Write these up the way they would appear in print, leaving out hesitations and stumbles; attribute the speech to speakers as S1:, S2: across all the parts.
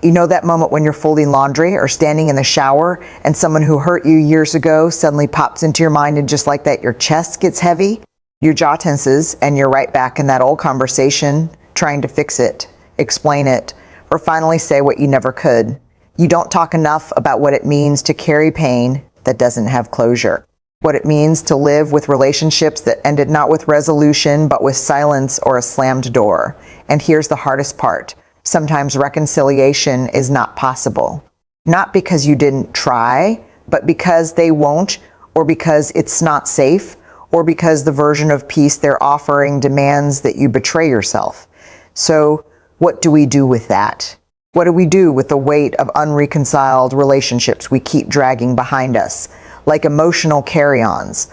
S1: You know that moment when you're folding laundry or standing in the shower and someone who hurt you years ago suddenly pops into your mind, and just like that, your chest gets heavy, your jaw tenses, and you're right back in that old conversation trying to fix it, explain it, or finally say what you never could. You don't talk enough about what it means to carry pain that doesn't have closure. What it means to live with relationships that ended not with resolution, but with silence or a slammed door. And here's the hardest part. Sometimes reconciliation is not possible. Not because you didn't try, but because they won't, or because it's not safe, or because the version of peace they're offering demands that you betray yourself. So what do we do with that? What do we do with the weight of unreconciled relationships we keep dragging behind us, like emotional carry-ons?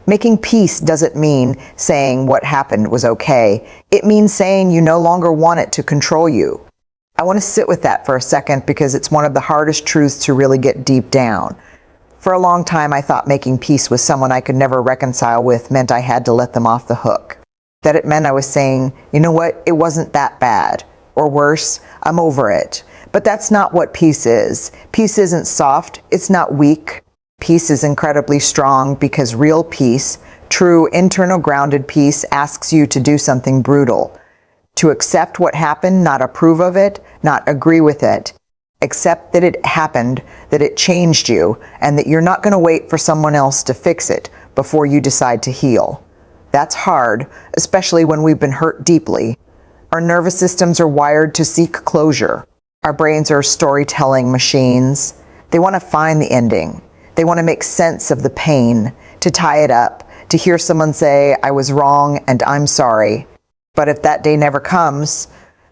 S1: Making peace doesn't mean saying what happened was okay. It means saying you no longer want it to control you. I want to sit with that for a second because it's one of the hardest truths to really get deep down. For a long time, I thought making peace with someone I could never reconcile with meant I had to let them off the hook. That it meant I was saying, you know what, it wasn't that bad. Or worse, I'm over it. But that's not what peace is. Peace isn't soft. It's not weak. Peace is incredibly strong because real peace, true internal grounded peace, asks you to do something brutal. To accept what happened, not approve of it, not agree with it. Accept that it happened, that it changed you, and that you're not going to wait for someone else to fix it before you decide to heal. That's hard, especially when we've been hurt deeply. Our nervous systems are wired to seek closure. Our brains are storytelling machines. They want to find the ending. They want to make sense of the pain, to tie it up, to hear someone say, I was wrong and I'm sorry. But if that day never comes,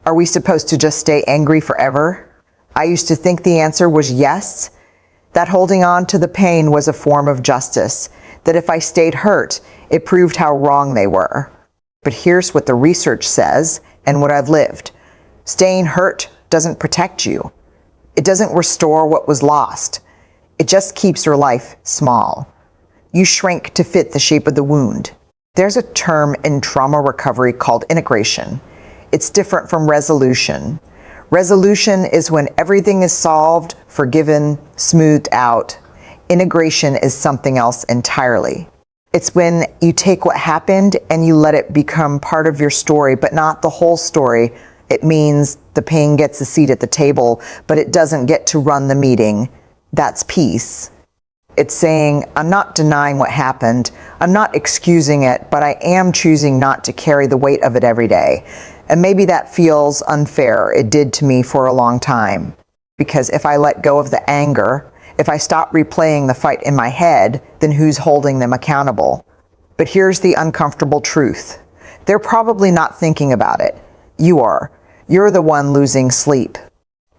S1: are we supposed to just stay angry forever? I used to think the answer was yes, that holding on to the pain was a form of justice, that if I stayed hurt, it proved how wrong they were. But here's what the research says and what I've lived. Staying hurt doesn't protect you. It doesn't restore what was lost. It just keeps your life small. You shrink to fit the shape of the wound. There's a term in trauma recovery called integration. It's different from resolution. Resolution is when everything is solved, forgiven, smoothed out. Integration is something else entirely. It's when you take what happened and you let it become part of your story, but not the whole story. It means the pain gets a seat at the table, but it doesn't get to run the meeting. That's peace. It's saying, I'm not denying what happened. I'm not excusing it, but I am choosing not to carry the weight of it every day. And maybe that feels unfair. It did to me for a long time. Because if I let go of the anger, if I stop replaying the fight in my head, then who's holding them accountable? But here's the uncomfortable truth. They're probably not thinking about it. You are. You're the one losing sleep.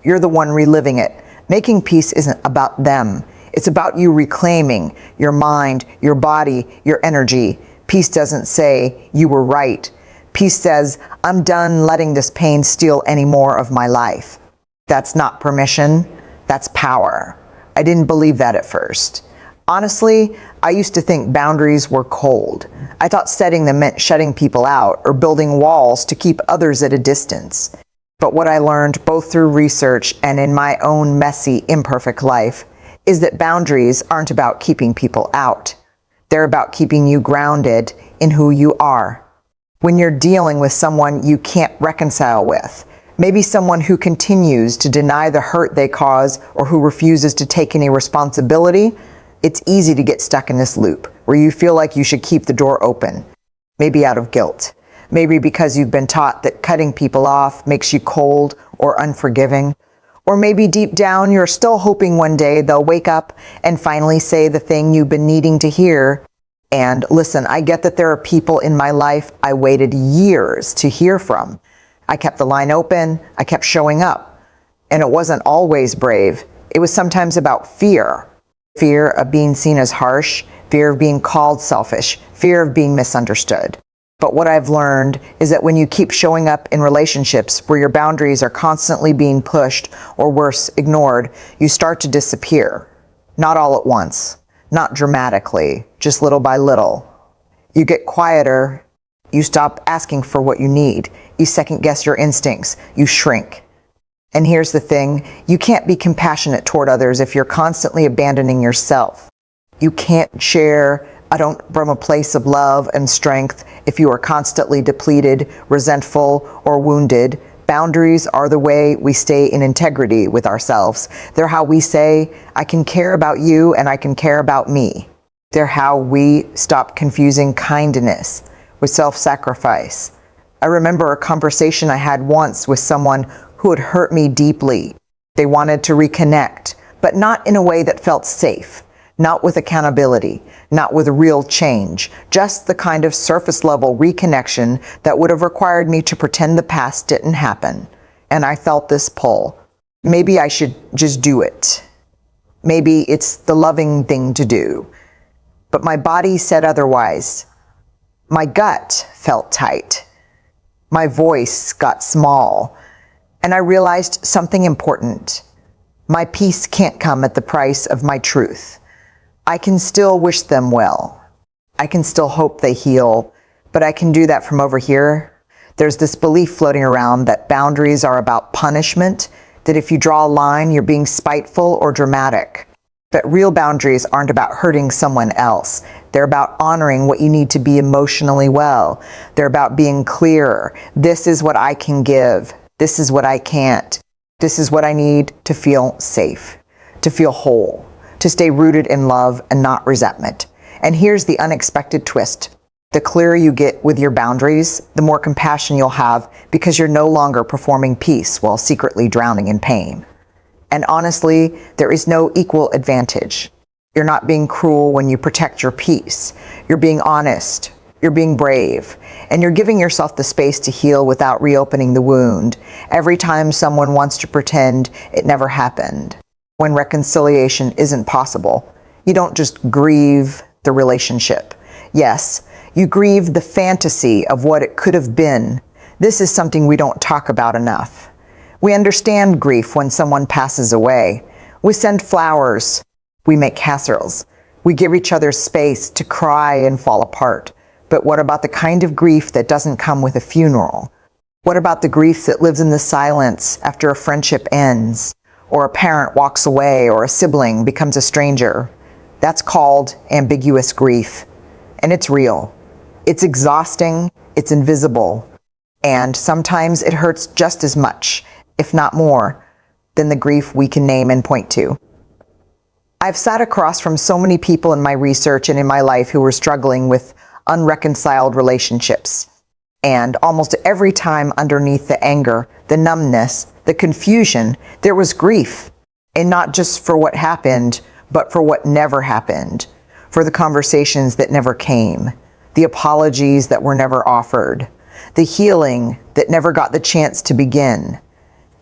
S1: You're the one reliving it. Making peace isn't about them. It's about you reclaiming your mind, your body, your energy. Peace doesn't say, you were right. Peace says, I'm done letting this pain steal any more of my life. That's not permission, that's power. I didn't believe that at first. Honestly, I used to think boundaries were cold. I thought setting them meant shutting people out or building walls to keep others at a distance. But what I learned both through research and in my own messy, imperfect life is that boundaries aren't about keeping people out. They're about keeping you grounded in who you are. When you're dealing with someone you can't reconcile with, maybe someone who continues to deny the hurt they cause or who refuses to take any responsibility, it's easy to get stuck in this loop where you feel like you should keep the door open, maybe out of guilt. Maybe because you've been taught that cutting people off makes you cold or unforgiving. Or maybe deep down you're still hoping one day they'll wake up and finally say the thing you've been needing to hear. And listen, I get that there are people in my life I waited years to hear from. I kept the line open, I kept showing up. And it wasn't always brave. It was sometimes about fear. Fear of being seen as harsh, fear of being called selfish, fear of being misunderstood. But what I've learned is that when you keep showing up in relationships where your boundaries are constantly being pushed, or worse, ignored, you start to disappear. Not all at once, not dramatically, just little by little. You get quieter, you stop asking for what you need, you second guess your instincts, you shrink. And here's the thing, you can't be compassionate toward others if you're constantly abandoning yourself. You can't share from a place of love and strength if you are constantly depleted, resentful, or wounded. Boundaries are the way we stay in integrity with ourselves. They're how we say, I can care about you and I can care about me. They're how we stop confusing kindness with self-sacrifice. I remember a conversation I had once with someone who had hurt me deeply. They wanted to reconnect, but not in a way that felt safe, not with accountability, not with real change, just the kind of surface level reconnection that would have required me to pretend the past didn't happen. And I felt this pull. Maybe I should just do it. Maybe it's the loving thing to do. But my body said otherwise. My gut felt tight. My voice got small. And I realized something important. My peace can't come at the price of my truth. I can still wish them well. I can still hope they heal, but I can do that from over here. There's this belief floating around that boundaries are about punishment, that if you draw a line, you're being spiteful or dramatic. But real boundaries aren't about hurting someone else. They're about honoring what you need to be emotionally well. They're about being clear. This is what I can give. This is what I can't. This is what I need to feel safe, to feel whole, to stay rooted in love and not resentment. And here's the unexpected twist. The clearer you get with your boundaries, the more compassion you'll have because you're no longer performing peace while secretly drowning in pain. And honestly, there is no equal advantage. You're not being cruel when you protect your peace. You're being honest. You're being brave. And you're giving yourself the space to heal without reopening the wound. Every time someone wants to pretend it never happened, when reconciliation isn't possible, you don't just grieve the relationship. Yes, you grieve the fantasy of what it could have been. This is something we don't talk about enough. We understand grief when someone passes away. We send flowers. We make casseroles. We give each other space to cry and fall apart. But what about the kind of grief that doesn't come with a funeral? What about the grief that lives in the silence after a friendship ends, or a parent walks away, or a sibling becomes a stranger? That's called ambiguous grief. And it's real. It's exhausting. It's invisible. And sometimes it hurts just as much, if not more, than the grief we can name and point to. I've sat across from so many people in my research and in my life who were struggling with unreconciled relationships. And almost every time underneath the anger, the numbness, the confusion, there was grief. And not just for what happened, but for what never happened, for the conversations that never came, the apologies that were never offered, the healing that never got the chance to begin.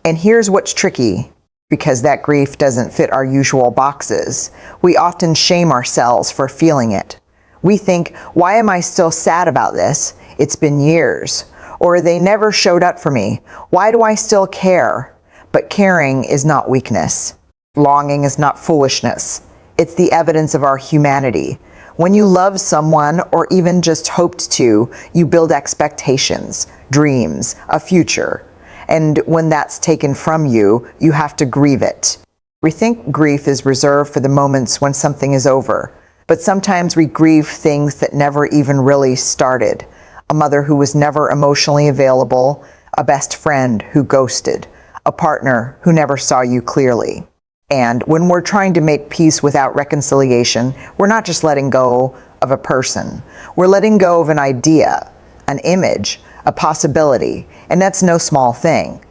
S1: And here's what's tricky, because that grief doesn't fit our usual boxes. We often shame ourselves for feeling it. We think, why am I still sad about this? It's been years. Or they never showed up for me. Why do I still care? But caring is not weakness. Longing is not foolishness. It's the evidence of our humanity. When you love someone, or even just hoped to, you build expectations, dreams, a future. And when that's taken from you, you have to grieve it. We think grief is reserved for the moments when something is over. But sometimes we grieve things that never even really started. A mother who was never emotionally available, a best friend who ghosted, a partner who never saw you clearly. And when we're trying to make peace without reconciliation, we're not just letting go of a person. We're letting go of an idea, an image, a possibility, and that's no small thing.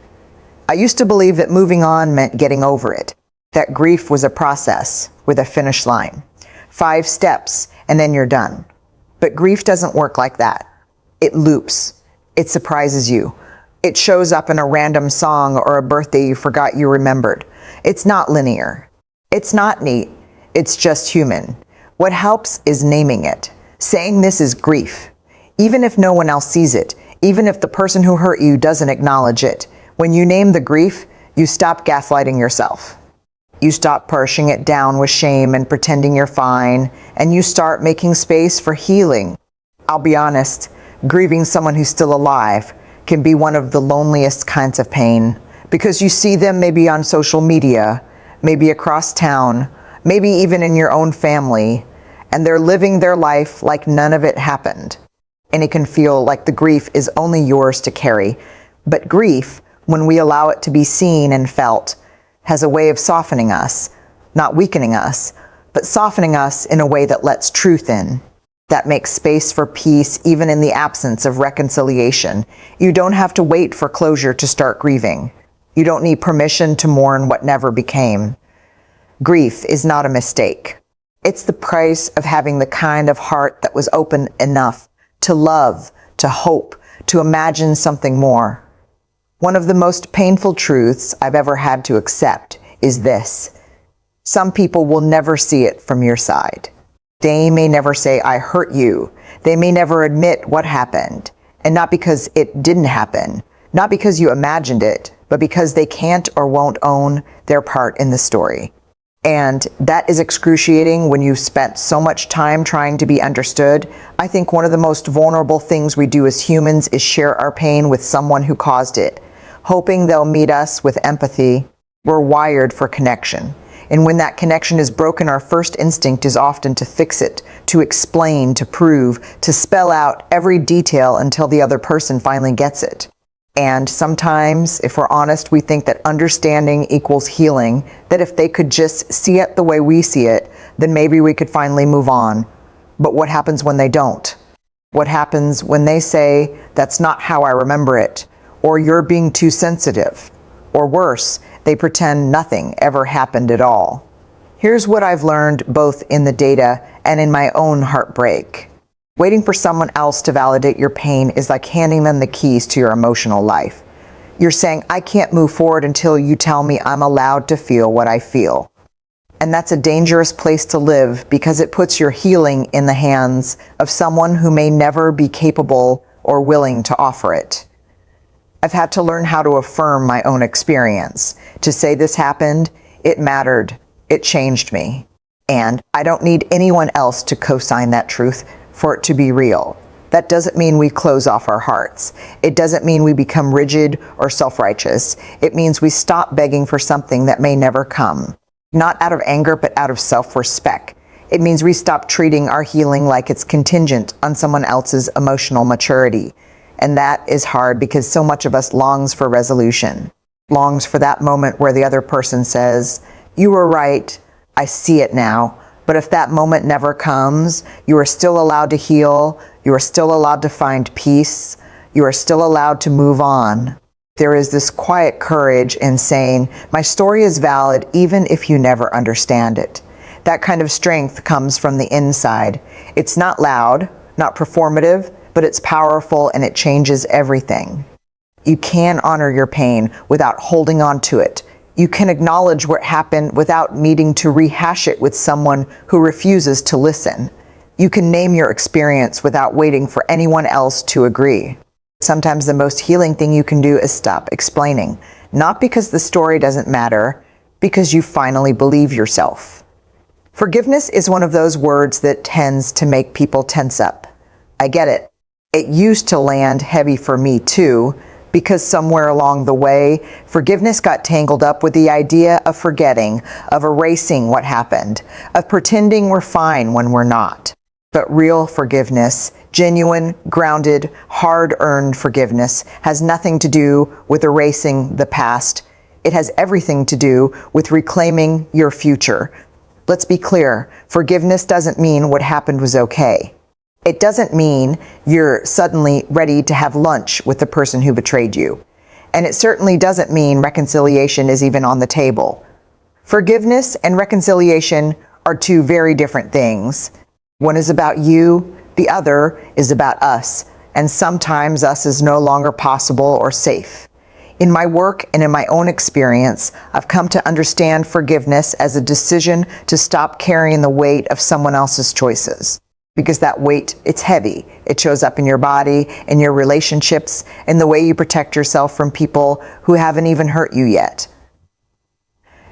S1: I used to believe that moving on meant getting over it, that grief was a process with a finish line. 5 steps, and then you're done. But grief doesn't work like that. It loops. It surprises you. It shows up in a random song or a birthday you forgot you remembered. It's not linear. It's not neat. It's just human. What helps is naming it, saying this is grief. Even if no one else sees it, even if the person who hurt you doesn't acknowledge it, when you name the grief, you stop gaslighting yourself. You stop pushing it down with shame and pretending you're fine, and you start making space for healing. I'll be honest, grieving someone who's still alive can be one of the loneliest kinds of pain, because you see them maybe on social media, maybe across town, maybe even in your own family, and they're living their life like none of it happened. And it can feel like the grief is only yours to carry. But grief, when we allow it to be seen and felt, has a way of softening us, not weakening us, but softening us in a way that lets truth in, that makes space for peace even in the absence of reconciliation. You don't have to wait for closure to start grieving. You don't need permission to mourn what never became. Grief is not a mistake. It's the price of having the kind of heart that was open enough to love, to hope, to imagine something more. One of the most painful truths I've ever had to accept is this: some people will never see it from your side. They may never say, "I hurt you." They may never admit what happened. And not because it didn't happen, not because you imagined it, but because they can't or won't own their part in the story. And that is excruciating when you've spent so much time trying to be understood. I think one of the most vulnerable things we do as humans is share our pain with someone who caused it, hoping they'll meet us with empathy. We're wired for connection. And when that connection is broken, our first instinct is often to fix it, to explain, to prove, to spell out every detail until the other person finally gets it. And sometimes, if we're honest, we think that understanding equals healing, that if they could just see it the way we see it, then maybe we could finally move on. But what happens when they don't? What happens when they say, "That's not how I remember it," or "You're being too sensitive," or worse, they pretend nothing ever happened at all? Here's what I've learned both in the data and in my own heartbreak. Waiting for someone else to validate your pain is like handing them the keys to your emotional life. You're saying, "I can't move forward until you tell me I'm allowed to feel what I feel." And that's a dangerous place to live because it puts your healing in the hands of someone who may never be capable or willing to offer it. I've had to learn how to affirm my own experience, to say this happened, it mattered, it changed me. And I don't need anyone else to co-sign that truth for it to be real. That doesn't mean we close off our hearts. It doesn't mean we become rigid or self-righteous. It means we stop begging for something that may never come. Not out of anger, but out of self-respect. It means we stop treating our healing like it's contingent on someone else's emotional maturity. And that is hard because so much of us longs for resolution, longs for that moment where the other person says, "You were right, I see it now." But if that moment never comes, you are still allowed to heal, you are still allowed to find peace, you are still allowed to move on. There is this quiet courage in saying, "My story is valid even if you never understand it." That kind of strength comes from the inside. It's not loud, not performative, but it's powerful and it changes everything. You can honor your pain without holding on to it. You can acknowledge what happened without needing to rehash it with someone who refuses to listen. You can name your experience without waiting for anyone else to agree. Sometimes the most healing thing you can do is stop explaining, not because the story doesn't matter, because you finally believe yourself. Forgiveness is one of those words that tends to make people tense up. I get it. It used to land heavy for me too, because somewhere along the way, forgiveness got tangled up with the idea of forgetting, of erasing what happened, of pretending we're fine when we're not. But real forgiveness, genuine, grounded, hard-earned forgiveness, has nothing to do with erasing the past. It has everything to do with reclaiming your future. Let's be clear, forgiveness doesn't mean what happened was okay. It doesn't mean you're suddenly ready to have lunch with the person who betrayed you. And it certainly doesn't mean reconciliation is even on the table. Forgiveness and reconciliation are two very different things. One is about you, the other is about us, and sometimes us is no longer possible or safe. In my work and in my own experience, I've come to understand forgiveness as a decision to stop carrying the weight of someone else's choices. Because that weight, it's heavy. It shows up in your body, in your relationships, in the way you protect yourself from people who haven't even hurt you yet.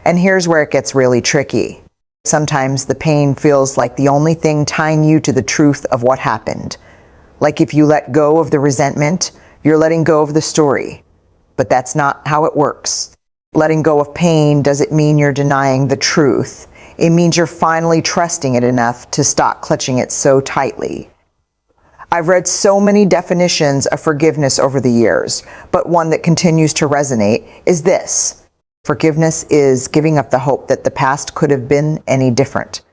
S1: And here's where it gets really tricky. Sometimes the pain feels like the only thing tying you to the truth of what happened. Like if you let go of the resentment, you're letting go of the story. but that's not how it works. Letting go of pain doesn't mean you're denying the truth. It means you're finally trusting it enough to stop clutching it so tightly. I've read so many definitions of forgiveness over the years, but one that continues to resonate is this. Forgiveness is giving up the hope that the past could have been any different.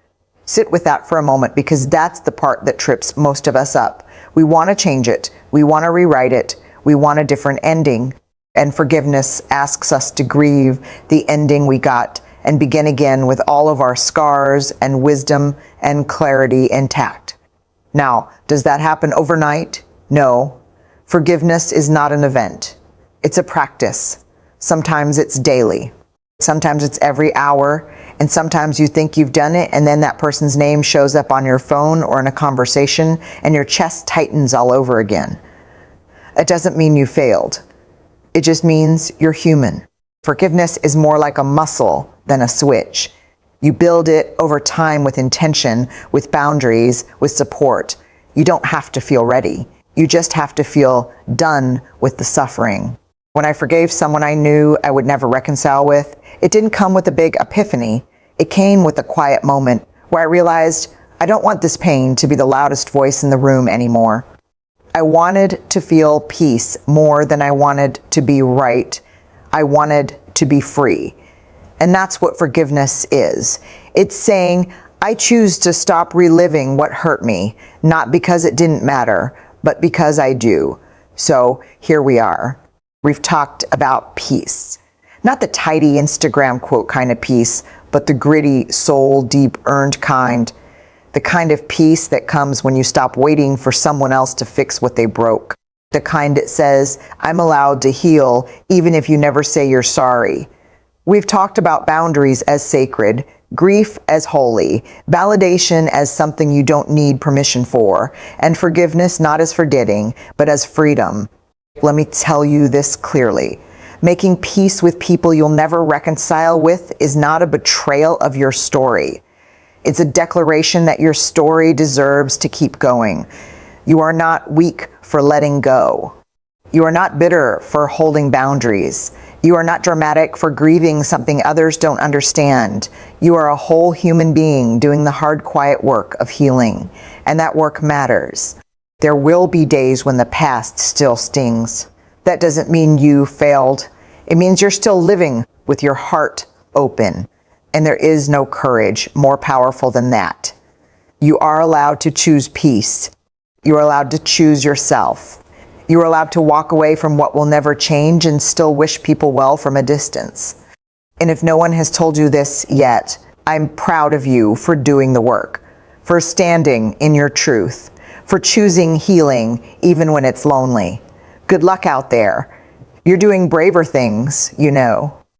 S1: Sit with that for a moment, because that's the part that trips most of us up. We want to change it. We want to rewrite it. We want a different ending. And forgiveness asks us to grieve the ending we got and begin again with all of our scars and wisdom and clarity intact. Now, does that happen overnight? No. Forgiveness is not an event. It's a practice. Sometimes it's daily. Sometimes it's every hour. And sometimes you think you've done it, and then that person's name shows up on your phone or in a conversation, and your chest tightens all over again. It doesn't mean you failed. It just means you're human. Forgiveness is more like a muscle than a switch. You build it over time with intention, with boundaries, with support. You don't have to feel ready. You just have to feel done with the suffering. When I forgave someone I knew I would never reconcile with, it didn't come with a big epiphany. It came with a quiet moment where I realized I don't want this pain to be the loudest voice in the room anymore. I wanted to feel peace more than I wanted to be right. I wanted to be free. And that's what forgiveness is. It's saying, I choose to stop reliving what hurt me, not because it didn't matter, but because I do. So here we are. We've talked about peace. Not the tidy Instagram quote kind of peace, but the gritty, soul deep earned kind. The kind of peace that comes when you stop waiting for someone else to fix what they broke. The kind that says, I'm allowed to heal even if you never say you're sorry. We've talked about boundaries as sacred, grief as holy, validation as something you don't need permission for, and forgiveness not as forgetting, but as freedom. Let me tell you this clearly. Making peace with people you'll never reconcile with is not a betrayal of your story. It's a declaration that your story deserves to keep going. You are not weak for letting go. You are not bitter for holding boundaries. You are not dramatic for grieving something others don't understand. You are a whole human being doing the hard, quiet work of healing, and that work matters. There will be days when the past still stings. That doesn't mean you failed. It means you're still living with your heart open. And there is no courage more powerful than that. You are allowed to choose peace. You are allowed to choose yourself. You are allowed to walk away from what will never change and still wish people well from a distance. And if no one has told you this yet, I'm proud of you for doing the work, for standing in your truth, for choosing healing even when it's lonely. Good luck out there. You're doing braver things, you know.